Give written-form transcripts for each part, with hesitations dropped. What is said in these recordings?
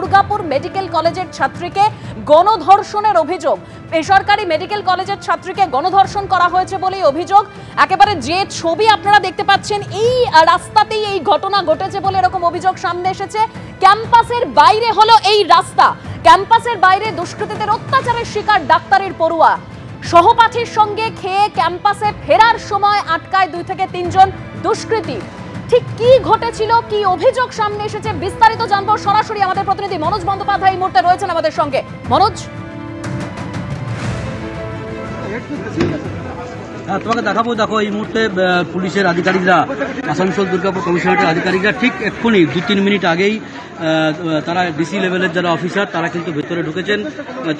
Durgapur medical কলেজের ছাত্রীকে গণধর্ষণের অভিযোগ। বেসরকারি মেডিকেল কলেজের ছাত্রীকে গণধর্ষণ করা হয়েছে বলেই অভিযোগ। একেবারে যে ছবি আপনারা দেখতে পাচ্ছেন, এই রাস্তাতেই এই ঘটনা ঘটেছে বলে এরকম অভিযোগ সামনে এসেছে। ক্যাম্পাসের বাইরে হলো এই রাস্তা, ক্যাম্পাসের বাইরে দুষ্কৃতীদের অত্যাচারের শিকার ডাক্তারের পড়ুয়া। সহপাঠীর সঙ্গে খেয়ে ক্যাম্পাসে ফেরার সময় আটকায় 2 থেকে 3 জন দুষ্কৃতী। ঠিক কি ঘটেছিল, কি অভিযোগ সামনে এসেছে, বিস্তারিত জানবো সরাসরি আমাদের প্রতিনিধি মনোজ বন্দ্যোপাধ্যায় এই মুহূর্তে রয়েছেন আমাদের সঙ্গে। মনোজ, তোমাকে দেখাবো। দেখো, এই মুহূর্তে পুলিশের আধিকারিকরা, আসানসোল দুর্গাপুর কমিশনারেটের আধিকারিকরা ঠিক এক্ষুনি 2-3 মিনিট আগেই তারা ডিসি লেভেলের যারা অফিসার তারা কিন্তু ভেতরে ঢুকেছেন।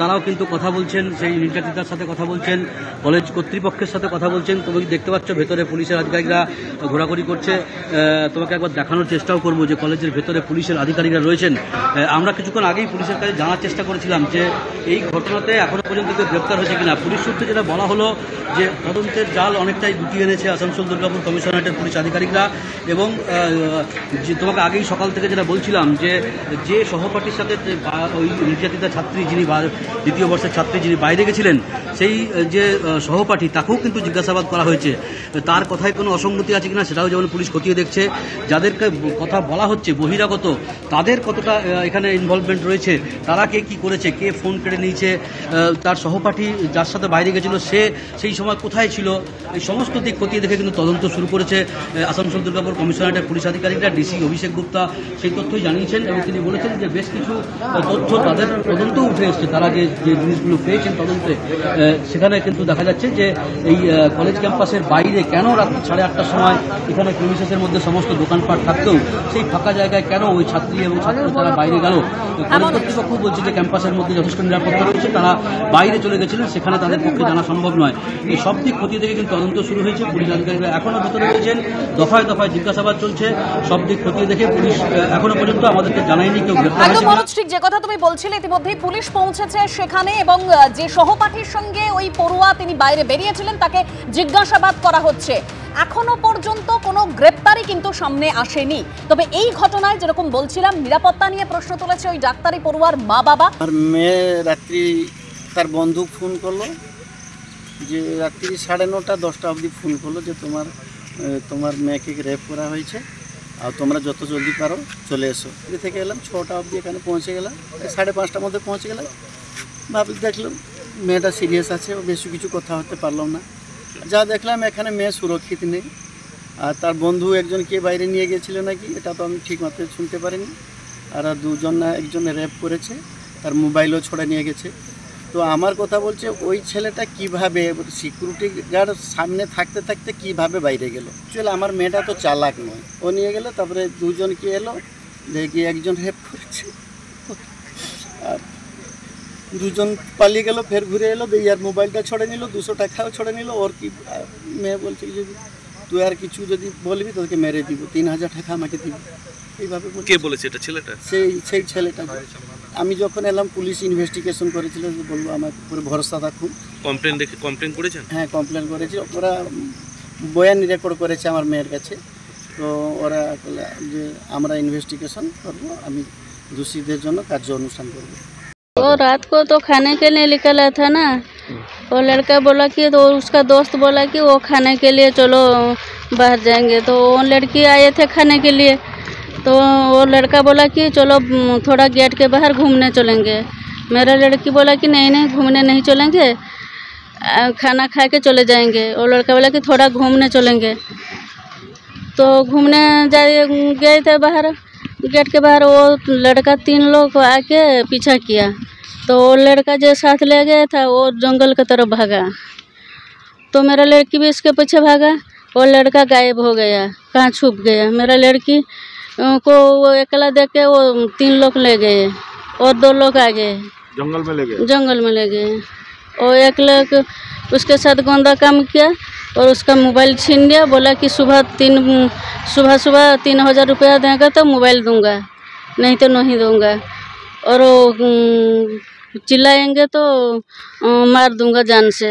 তারাও কিন্তু কথা বলছেন, সেই নির্যাতিতার সাথে কথা বলছেন, কলেজ কর্তৃপক্ষের সাথে কথা বলছেন। তুমি দেখতে পাচ্ছ ভেতরে পুলিশের আধিকারিকরা ঘোরাঘুরি করছে। তোমাকে একবার দেখানোর চেষ্টাও করবো যে কলেজের ভেতরে পুলিশের আধিকারিকরা রয়েছেন। আমরা কিছুক্ষণ আগেই পুলিশের কাছে জানার চেষ্টা করেছিলাম যে এই ঘটনাতে এখনো পর্যন্ত কেউ গ্রেপ্তার হয়েছে কিনা। পুলিশ সূত্রে যেটা বলা হলো যে তদন্তের জাল অনেকটাই গুটিয়ে এনেছে আসানসোল দুর্গাপুর কমিশনারেটের পুলিশ আধিকারিকরা। এবং তোমাকে আগেই সকাল থেকে যেটা বলছিলাম যে সহপাঠীর সাথে ওই নির্যাতিতা ছাত্রী, যিনি 2য় বর্ষের ছাত্রী, যিনি বাইরে গেছিলেন, সেই যে সহপাঠী তাকেও কিন্তু জিজ্ঞাসাবাদ করা হয়েছে। তার কথায় কোনো অসঙ্গতি আছে কিনা সেটাও যেমন পুলিশ খতিয়ে দেখছে। যাদেরকে কথা বলা হচ্ছে বহিরাগত, তাদের কতটা এখানে ইনভলভমেন্ট রয়েছে, তারা কে কী করেছে, কে ফোন কেড়ে নিয়েছে, তার সহপাঠী যার সাথে বাইরে গেছিল সে সেই সময় কোথায় ছিল, এই সমস্ত দিক খতিয়ে দেখে কিন্তু তদন্ত শুরু করেছে আসানসোল দুর্গাপুর কমিশনারেটের পুলিশ আধিকারিকরা। ডিসি অভিষেক গুপ্তা সেই তথ্যই জানিয়েছেন এবং তিনি বলেছেন যে বেশ কিছু তথ্য তাদের তদন্তেও উঠে এসছে। তারা যে জিনিসগুলো পেয়েছেন তদন্তে, সেখানে কিন্তু দেখা যাচ্ছে যে এই কলেজ ক্যাম্পাসের বাইরে কেন রাত্রি 8:30টার সময় এখানে প্রেমিসেসের মধ্যে সমস্ত দোকানপাট থাকতেও সেই ফাঁকা জায়গায় কেন ওই ছাত্রী এবং ছাত্র তারা বাইরে গেল। কলেজ কর্তৃপক্ষ বলছে যে ক্যাম্পাসের মধ্যে যথেষ্ট নিরাপত্তা রয়েছে, তারা বাইরে চলে গেছিলেন, সেখানে তাদের পক্ষে জানা সম্ভব নয়। এই সব দিক খতিয়ে দেখে কিন্তু তদন্ত শুরু হয়েছে। পুলিশ আধিকারিকরা এখনো ভেতরে রয়েছেন, দফায় দফায় জিজ্ঞাসাবাদ চলছে। সব দিক খতিয়ে দেখে পুলিশ এখনো পর্যন্ত আমাদেরকে জানায়নি কেউ গ্রেপ্তার হয়েছে। মনোজ, ঠিক যে কথা তুমি বলছিলে, ইতিমধ্যেই পুলিশ পৌঁছেছে সেখানে এবং যে সহপাঠীর সঙ্গে ওই পড়ুয়া তিনি বাইরে বেরিয়েছিলেন তাকে জিজ্ঞাসাবাদ করা হচ্ছে। এখনো পর্যন্ত কোনো গ্রেপ্তারি কিন্তু সামনে আসেনি। তবে এই ঘটনায় যেরকম বলছিলাম, নিরাপত্তা নিয়ে প্রশ্ন তুলেছে ওই ডাক্তারি পড়ুয়ার মা বাবা। আর মেয়ে রাত্রি তার বন্ধু ফোন করলো যে রাত্রি 9:30-10টা অবধি ফোন করলো যে তোমার মেয়েকে রেপ করা হয়েছে, আর তোমরা যত জলদি পারো চলে এসো। এদিকে থেকে এলাম, 6টা অবধি এখানে পৌঁছে গেলাম। 5:30টার মধ্যে পৌঁছে গেলাম। দেখলাম মেয়েটা সিরিয়াস আছে, বেশি কিছু কথা হতে পারলাম না। যা দেখলাম এখানে মেয়ে সুরক্ষিত নেই, আর তার বন্ধু একজনকে বাইরে নিয়ে গেছিল নাকি, এটা তো আমি ঠিক মতো শুনতে পারিনি। আর একজন রেপ করেছে, তার মোবাইলও ছড়ে নিয়ে গেছে। তো আমার কথা বলছে ওই ছেলেটা কিভাবে সিকিউরিটি গার্ড সামনে থাকতে থাকতে কিভাবে বাইরে গেল। চলে আমার মেয়েটা তো চালাক নয়, ও নিয়ে গেল। তারপরে 2 জন কি এলো, দেখি একজন রেপ করেছে আর 2 জন পালিয়ে গেল, ফের ঘুরে এলো, আর মোবাইলটা ছড়ে নিল, 200 টাকাও ছড়ে নিল। ওর কি মেয়ে বলছে যদি তুই আর কিছু যদি বলবি তোকে মেরে দিব, 3000 টাকা আমাকে দিবি, এইভাবে বলছে। কে বলেছে এটা? ছেলেটা সেই ছেলেটা। আমি যখন এলাম পুলিশ ইনভেস্টিগেশন করেছিল, বলবো আমার পুরো ভরসা রাখুন। কমপ্লেন করেছেন? হ্যাঁ, কমপ্লেন করেছি। ওরা বয়ান রেকর্ড করেছে আমার মেয়ের কাছে। তো ওরা যে আমরা ইনভেস্টিগেশন করবো, আমি দোষীদের জন্য কার্য অনুষ্ঠান করবো। वो रात को तो खाने के लिए निकला था ना, वो लड़का बोला कि, तो उसका दोस्त बोला कि वो खाने के लिए चलो बाहर जाएंगे। तो वो लड़की आए थे खाने के लिए, तो वो लड़का बोला कि चलो थोड़ा गेट के बाहर घूमने चलेंगे। मेरा लड़की बोला कि नहीं घूमने नहीं चलेंगे, खाना खा के चले जाएंगे। वो लड़का बोला कि थोड़ा घूमने चलेंगे। तो घूमने गए थे बाहर, गेट के बाहर। वो लड़का 3 लोग आके पीछा किया, तो वो लड़का जो साथ ले गया था वो जंगल की तरफ भागा। तो मेरा लड़की भी इसके पीछे भागा, वो लड़का गायब हो गया, कहाँ छुप गया। मेरा लड़की को वो अकेला देख के वो 3 लोग ले गए और 2 लोग आ गए, जंगल में ले गए। और एक लोग उसके साथ गंदा काम किया और उसका मोबाइल छीन लिया। बोला कि सुबह 3000 रुपया देगा तो मोबाइल दूंगा, नहीं तो नहीं दूंगा, और चिल्लाएंगे तो मार दूंगा जान से।